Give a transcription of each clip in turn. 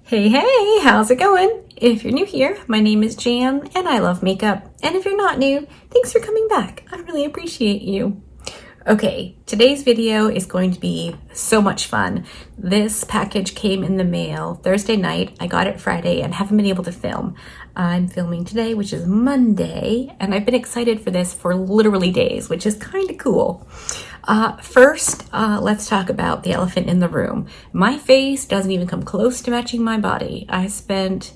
Hey, hey, how's it going? If you're new here, my name is Jan and I love makeup. And if you're not new, thanks for coming back. I really appreciate you. Okay, today's video is going to be so much fun. This package came in the mail Thursday night. I got it Friday and haven't been able to film. I'm filming today, which is Monday, and I've been excited for this for literally days, which is kind of cool. First, let's talk about the elephant in the room. My face doesn't even come close to matching my body. I spent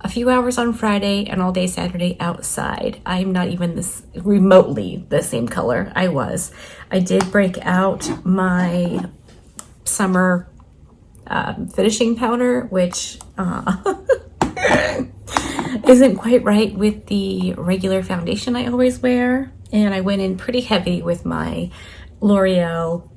a few hours on Friday and all day Saturday outside. I'm not even this remotely the same color I was. I did break out my summer finishing powder, which isn't quite right with the regular foundation I always wear. And I went in pretty heavy with my L'Oreal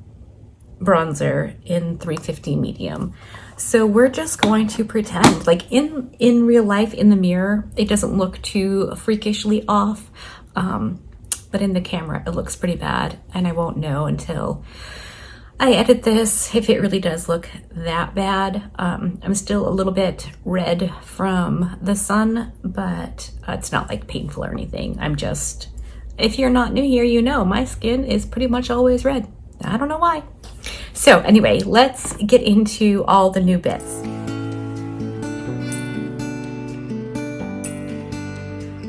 bronzer in 350 medium. So we're just going to pretend like in real life, in the mirror, it doesn't look too freakishly off. But in the camera, it looks pretty bad. And I won't know until I edit this if it really does look that bad. I'm still a little bit red from the sun, but it's not like painful or anything. If you're not new here, you know my skin is pretty much always red. I don't know why. So anyway, let's get into all the new bits.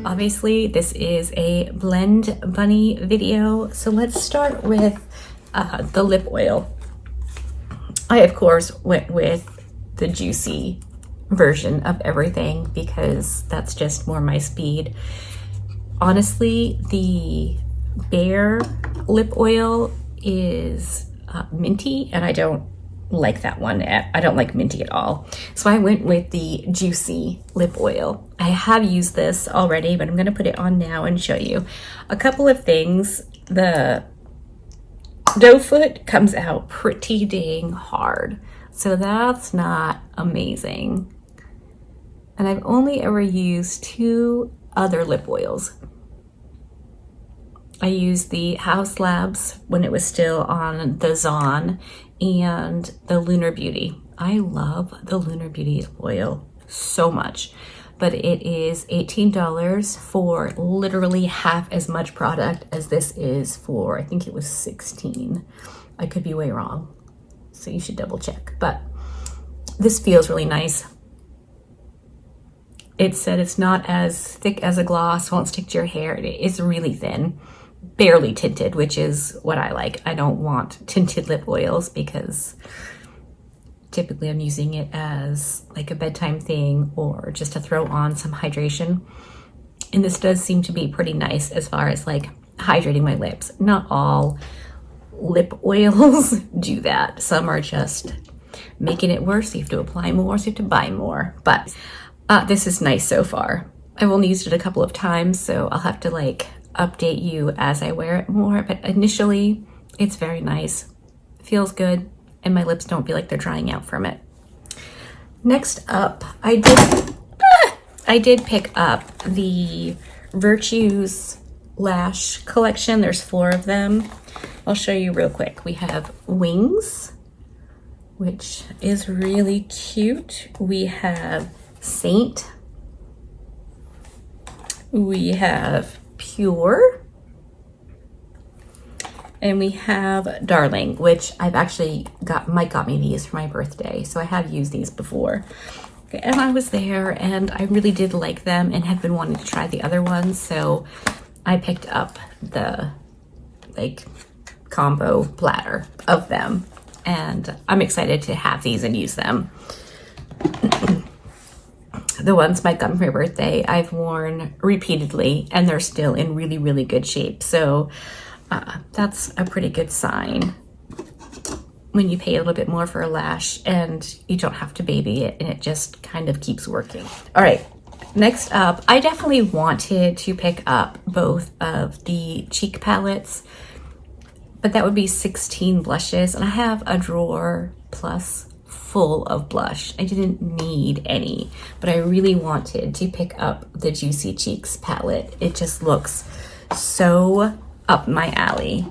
Obviously, this is a blend bunny video, so let's start with the lip oil. I, of course, went with the juicy version of everything because that's just more my speed. Honestly, the Bare lip oil is minty, and I don't like that one. I don't like minty at all. So I went with the juicy lip oil. I have used this already, but I'm going to put it on now and show you a couple of things. The doe foot comes out pretty dang hard, so that's not amazing. And I've only ever used two other lip oils. I used the House Labs when it was still on the Zon and the Lunar Beauty. I love the Lunar Beauty oil so much, but it is $18 for literally half as much product as this is for, I think it was $16. I could be way wrong, so you should double check, but this feels really nice. It said it's not as thick as a gloss, won't stick to your hair. It's really thin, barely tinted, which is what I like. I don't want tinted lip oils because typically I'm using it as like a bedtime thing or just to throw on some hydration. And this does seem to be pretty nice as far as like hydrating my lips. Not all lip oils do that. Some are just making it worse. So you have to apply more, so you have to buy more. But this is nice so far. I've only used it a couple of times, so I'll have to like update you as I wear it more, but initially it's very nice, feels good, and my lips don't feel like they're drying out from it. Next up, I did pick up the Virtues lash collection. There's 4 of them. I'll show you real quick. We have Wings, which is really cute. We have Saint. We have Pure, and we have Darling, which I've actually Mike got me these for my birthday, so I have used these before. Okay, and I was there and I really did like them and have been wanting to try the other ones, so I picked up the like combo platter of them, and I'm excited to have these and use them. The ones Mike got me for my birthday, I've worn repeatedly, and they're still in really, really good shape. So that's a pretty good sign when you pay a little bit more for a lash and you don't have to baby it, and it just kind of keeps working. All right, next up, I definitely wanted to pick up both of the cheek palettes, but that would be 16 blushes, and I have a drawer plus full of blush. I didn't need any, but I really wanted to pick up the Juicy Cheeks palette. It just looks so up my alley.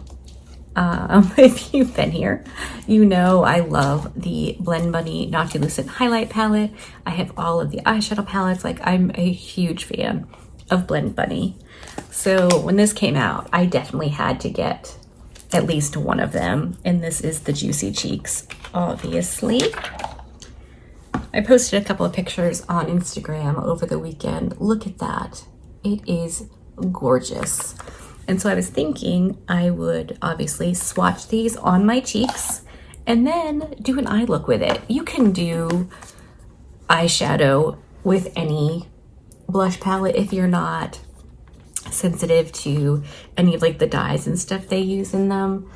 If you've been here, you know I love the Blend Bunny Noctilucent Highlight Palette. I have all of the eyeshadow palettes. Like, I'm a huge fan of Blend Bunny. So when this came out, I definitely had to get at least one of them. And this is the Juicy Cheeks, obviously. I posted a couple of pictures on Instagram over the weekend. Look at that. It is gorgeous. And so I was thinking I would obviously swatch these on my cheeks and then do an eye look with it. You can do eyeshadow with any blush palette if you're not sensitive to any of like the dyes and stuff they use in them.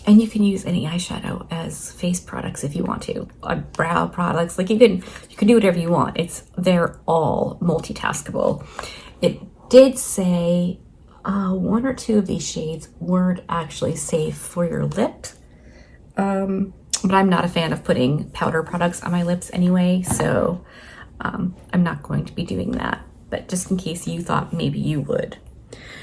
And you can use any eyeshadow as face products if you want to, brow products. Like, you can do whatever you want. They're all multitaskable. It did say one or two of these shades weren't actually safe for your lip. But I'm not a fan of putting powder products on my lips anyway, so I'm not going to be doing that. But just in case you thought maybe you would.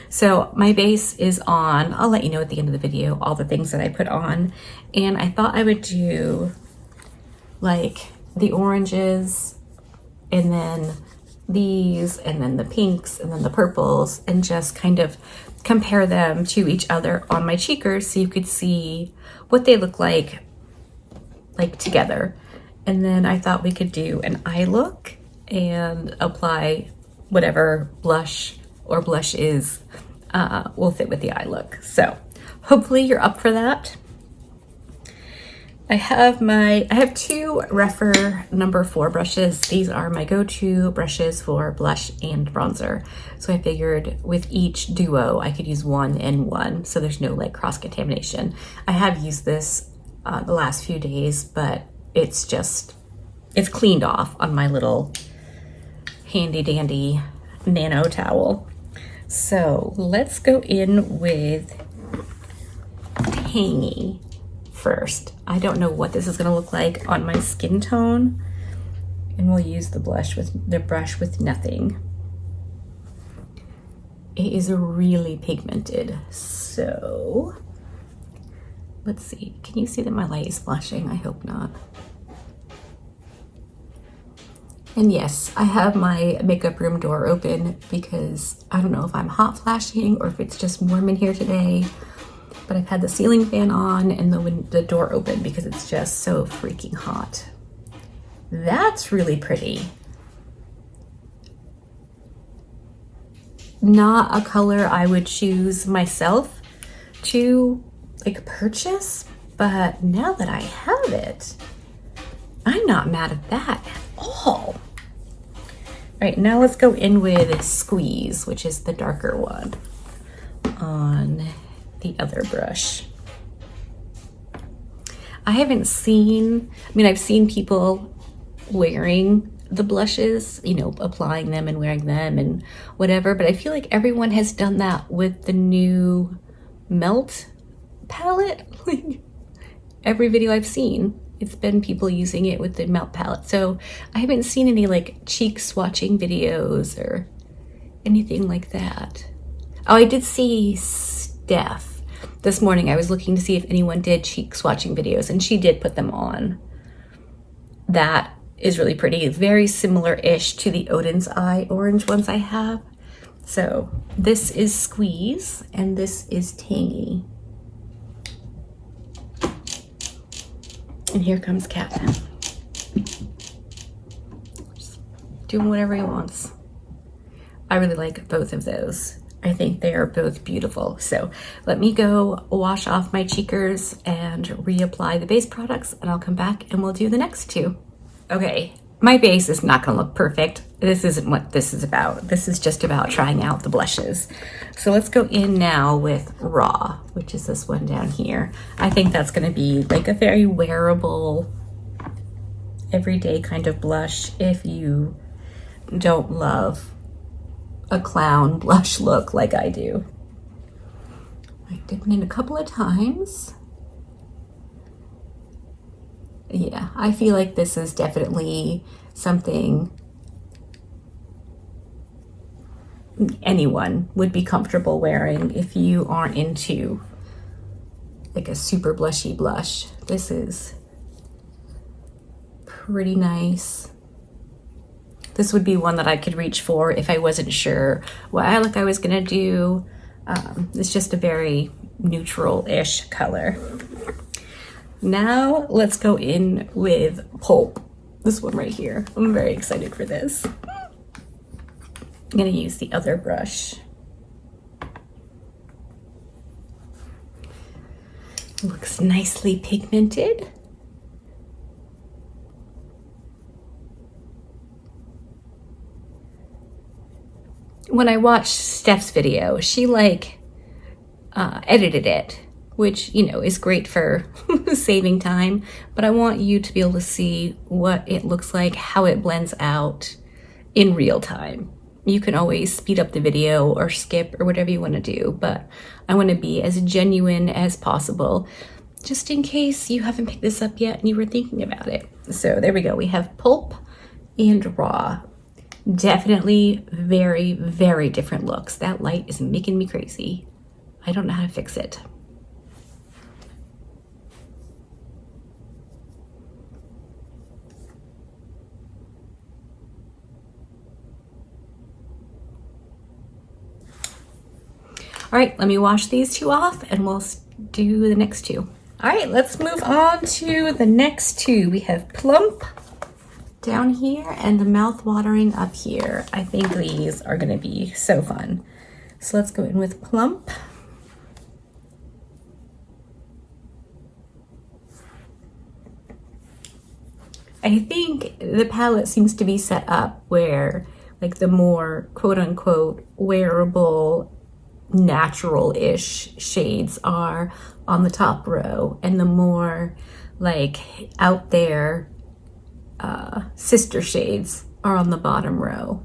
So my base is on. I'll let you know at the end of the video all the things that I put on. And I thought I would do like the oranges and then these and then the pinks and then the purples and just kind of compare them to each other on my cheekers so you could see what they look like together. And then I thought we could do an eye look and apply whatever blush or blushes will fit with the eye look. So hopefully you're up for that. I have two Rephr number 4 brushes. These are my go-to brushes for blush and bronzer. So I figured with each duo, I could use one and one, so there's no like cross-contamination. I have used this the last few days, but it's cleaned off on my little handy dandy nano towel. So let's go in with Tangy first. I don't know what this is going to look like on my skin tone, and we'll use the brush with nothing. It is really pigmented, so let's see. Can you see that my light is flashing? I hope not. And yes, I have my makeup room door open because I don't know if I'm hot flashing or if it's just warm in here today, but I've had the ceiling fan on and the door open because it's just so freaking hot. That's really pretty. Not a color I would choose myself to like purchase, but now that I have it, I'm not mad at that at all. All right, now let's go in with Squeeze, which is the darker one on the other brush. I've seen people wearing the blushes, you know, applying them and wearing them and whatever, but I feel like everyone has done that with the new Melt palette. Like, every video I've seen, it's been people using it with the Melt palette. So I haven't seen any like cheek swatching videos or anything like that. Oh, I did see Steph this morning. I was looking to see if anyone did cheek swatching videos, and she did put them on. That is really pretty. Very similar-ish to the Odin's Eye orange ones I have. So this is Squeeze and this is Tangy. And here comes Cat. Just doing whatever he wants. I really like both of those. I think they are both beautiful. So let me go wash off my cheekers and reapply the base products, and I'll come back and we'll do the next two. Okay, my base is not gonna look perfect. This isn't what this is about. This is just about trying out the blushes. So let's go in now with Raw, which is this one down here. I think that's gonna be like a very wearable, everyday kind of blush if you don't love a clown blush look like I do. I dipped it in a couple of times. Yeah, I feel like this is definitely something anyone would be comfortable wearing if you aren't into like a super blushy blush. This is pretty nice. This would be one that I could reach for if I wasn't sure what eye look I was gonna do. It's just a very neutral-ish color. Now let's go in with Pulp. This one right here. I'm very excited for this. I'm gonna use the other brush. Looks nicely pigmented. When I watched Steph's video, she edited it, which, you know, is great for saving time, but I want you to be able to see what it looks like, how it blends out in real time. You can always speed up the video or skip or whatever you want to do, but I want to be as genuine as possible, just in case you haven't picked this up yet and you were thinking about it. So there we go. We have Pulp and Raw. Definitely very, very different looks. That light is making me crazy. I don't know how to fix it. All right, let me wash these two off and we'll do the next two. All right, let's move on to the next two. We have Plump down here and the Mouthwatering up here. I think these are gonna be so fun. So let's go in with Plump. I think the palette seems to be set up where like the more quote unquote wearable, natural-ish shades are on the top row and the more like out there sister shades are on the bottom row.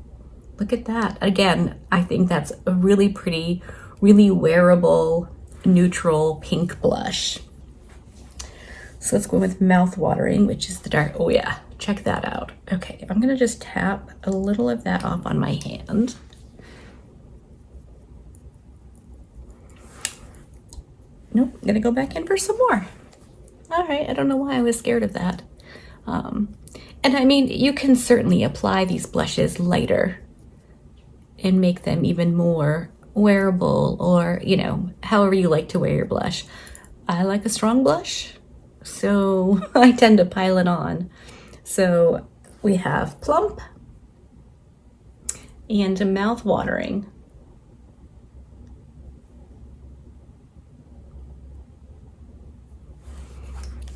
Look at that. Again, I think that's a really pretty, really wearable, neutral pink blush. So let's go with Mouthwatering, which is the dark, oh yeah, check that out. Okay, I'm gonna just tap a little of that off on my hand. Nope, I'm gonna go back in for some more. All right, I don't know why I was scared of that. And I mean, you can certainly apply these blushes lighter and make them even more wearable, or, you know, however you like to wear your blush. I like a strong blush, so I tend to pile it on. So we have Plump and a Mouthwatering.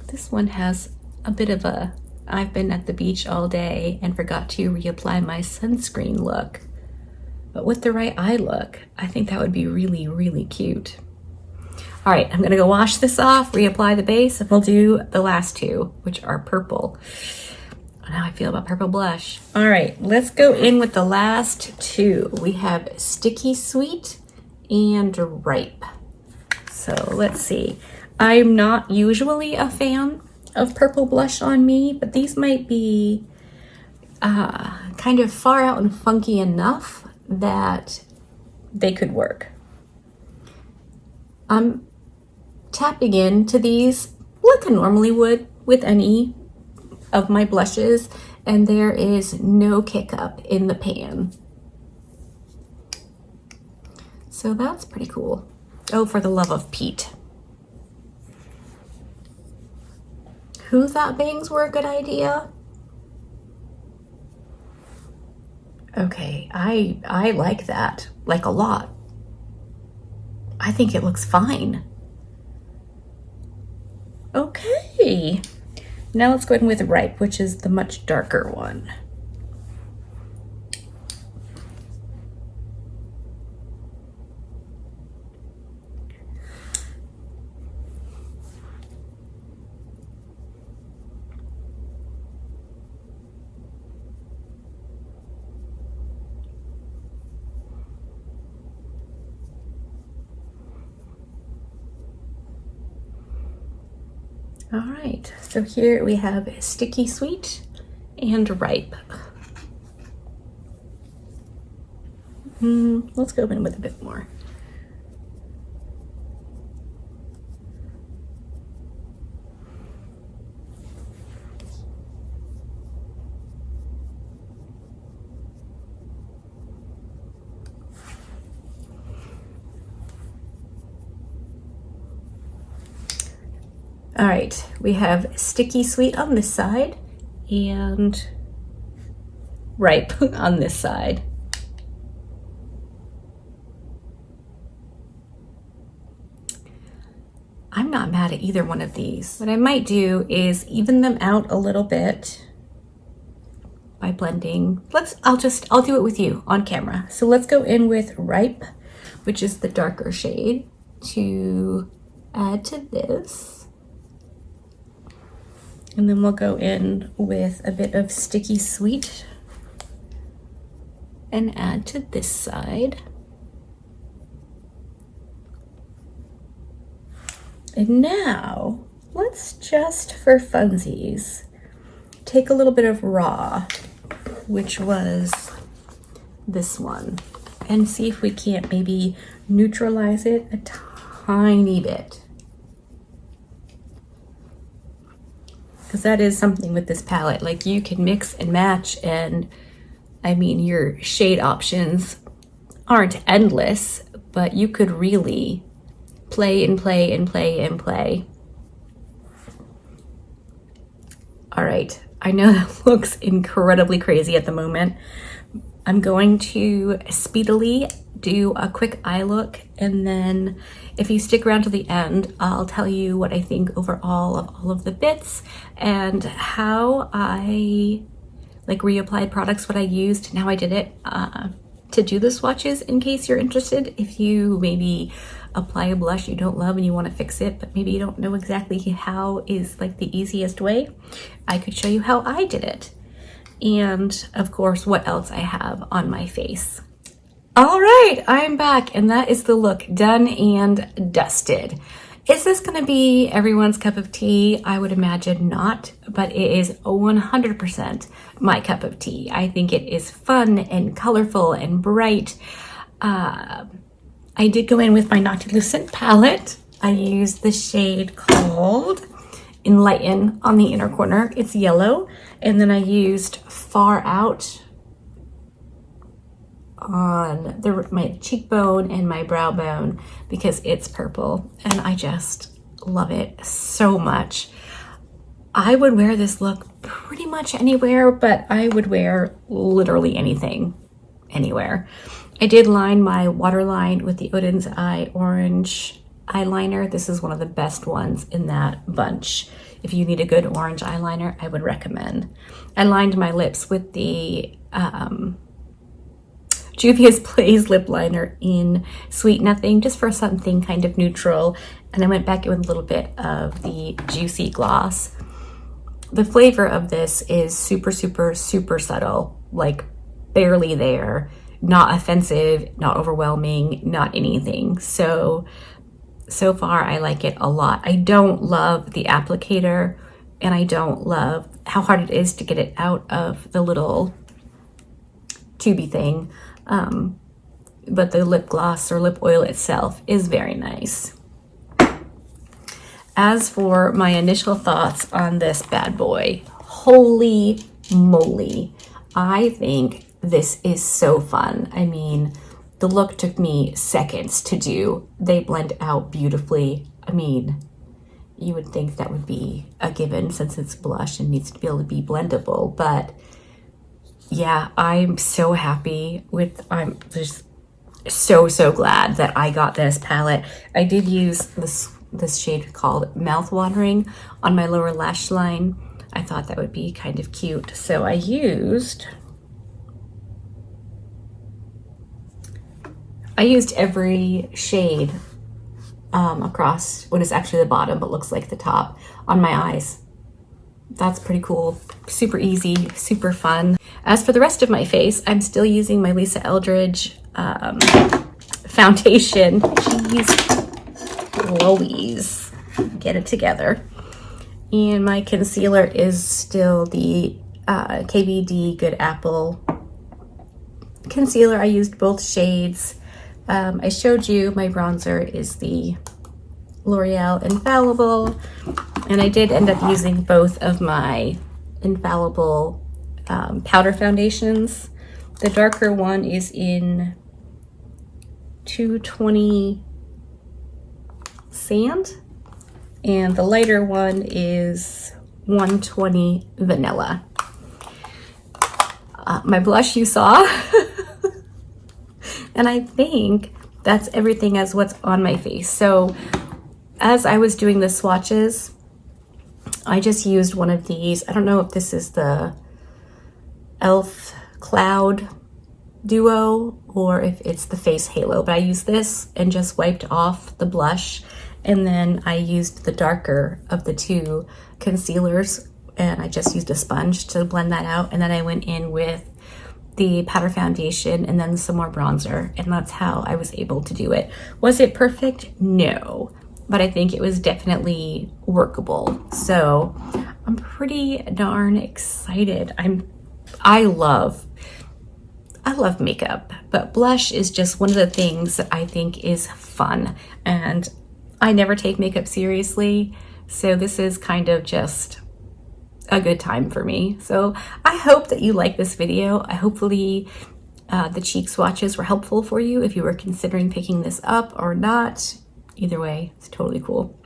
This one has a bit of a I've been at the beach all day and forgot to reapply my sunscreen look. But with the right eye look, I think that would be really, really cute. All right, I'm gonna go wash this off, reapply the base, and we'll do the last two, which are purple. How I feel about purple blush. All right, let's go in with the last two. We have Sticky Sweet and Ripe. So let's see. I'm not usually a fan of purple blush on me, but these might be kind of far out and funky enough that they could work. I'm tapping into these like I normally would with any of my blushes, and there is no kick up in the pan. So that's pretty cool. Oh, for the love of Pete. Who thought bangs were a good idea? Okay, I like that, like a lot. I think it looks fine. Okay, now let's go in with Ripe, which is the much darker one. All right, so here we have Sticky Sweet and Ripe. Let's go in with a bit more. All right, we have Sticky Sweet on this side and Ripe on this side. I'm not mad at either one of these. What I might do is even them out a little bit by blending. I'll do it with you on camera. So let's go in with Ripe, which is the darker shade, to add to this. And then we'll go in with a bit of Sticky Sweet and add to this side. And now let's just, for funsies, take a little bit of Raw, which was this one, and see if we can't maybe neutralize it a tiny bit. Because that is something with this palette, like you can mix and match, and I mean, your shade options aren't endless, but you could really play and play and play and play. All right, I know that looks incredibly crazy at the moment. I'm going to speedily do a quick eye look, and then if you stick around to the end, I'll tell you what I think overall of all of the bits and how I like reapplied products, what I used and how I did it to do the swatches, in case you're interested. If you maybe apply a blush you don't love and you want to fix it, but maybe you don't know exactly how is like the easiest way, I could show you how I did it. And of course, what else I have on my face. All right, I'm back, and that is the look done and dusted. Is this gonna be everyone's cup of tea? I would imagine not, but it is 100% my cup of tea. I think it is fun and colorful and bright. I did go in with my Noctilucent palette. I used the shade called Enlighten on the inner corner. It's yellow. And then I used Far Out on my cheekbone and my brow bone because it's purple, and I just love it so much. I would wear this look pretty much anywhere, but I would wear literally anything, anywhere. I did line my waterline with the Odin's Eye Orange eyeliner. This is one of the best ones in that bunch. If you need a good orange eyeliner, I would recommend. I lined my lips with the Juvia's Blaze lip liner in Sweet Nothing, just for something kind of neutral. And I went back in with a little bit of the Juicy Gloss. The flavor of this is super, super, super subtle, like barely there, not offensive, not overwhelming, not anything. So far I like it a lot. I don't love the applicator, and I don't love how hard it is to get it out of the little tubey thing. But the lip gloss or lip oil itself is very nice. As for my initial thoughts on this bad boy, holy moly, I think this is so fun. I mean, the look took me seconds to do. They blend out beautifully. I mean, you would think that would be a given since it's blush and needs to be able to be blendable, but yeah, I'm so happy with, I'm just so glad that I got this palette. I did use this shade called Mouthwatering on my lower lash line. I thought that would be kind of cute. So I used every shade across what is actually the bottom but looks like the top on my eyes. That's pretty cool, super easy, super fun. As for the rest of my face, I'm still using my Lisa Eldridge foundation. Jeez Louise, get it together. And my concealer is still the KVD Good Apple concealer, I used both shades. I showed you my bronzer is the L'Oreal Infallible, and I did end up using both of my Infallible powder foundations. The darker one is in 220 Sand, and the lighter one is 120 Vanilla. My blush you saw, and I think that's everything as what's on my face. So as I was doing the swatches, I just used one of these. I don't know if this is the e.l.f. Cloud Duo or if it's the Face Halo, but I used this and just wiped off the blush, and then I used the darker of the two concealers and I just used a sponge to blend that out, and then I went in with the powder foundation and then some more bronzer, and that's how I was able to do it. Was it perfect? No, but I think it was definitely workable. So I'm pretty darn excited. I love makeup, but blush is just one of the things that I think is fun, and I never take makeup seriously, so this is kind of just a good time for me. So I hope that you like this video. Hopefully the cheek swatches were helpful for you if you were considering picking this up or not. Either way, it's totally cool.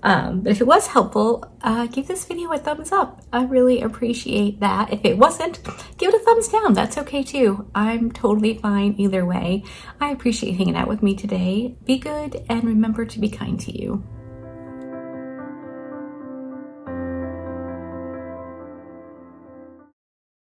But if it was helpful, give this video a thumbs up. I really appreciate that. If it wasn't, give it a thumbs down. That's okay too. I'm totally fine either way. I appreciate hanging out with me today. Be good and remember to be kind to you.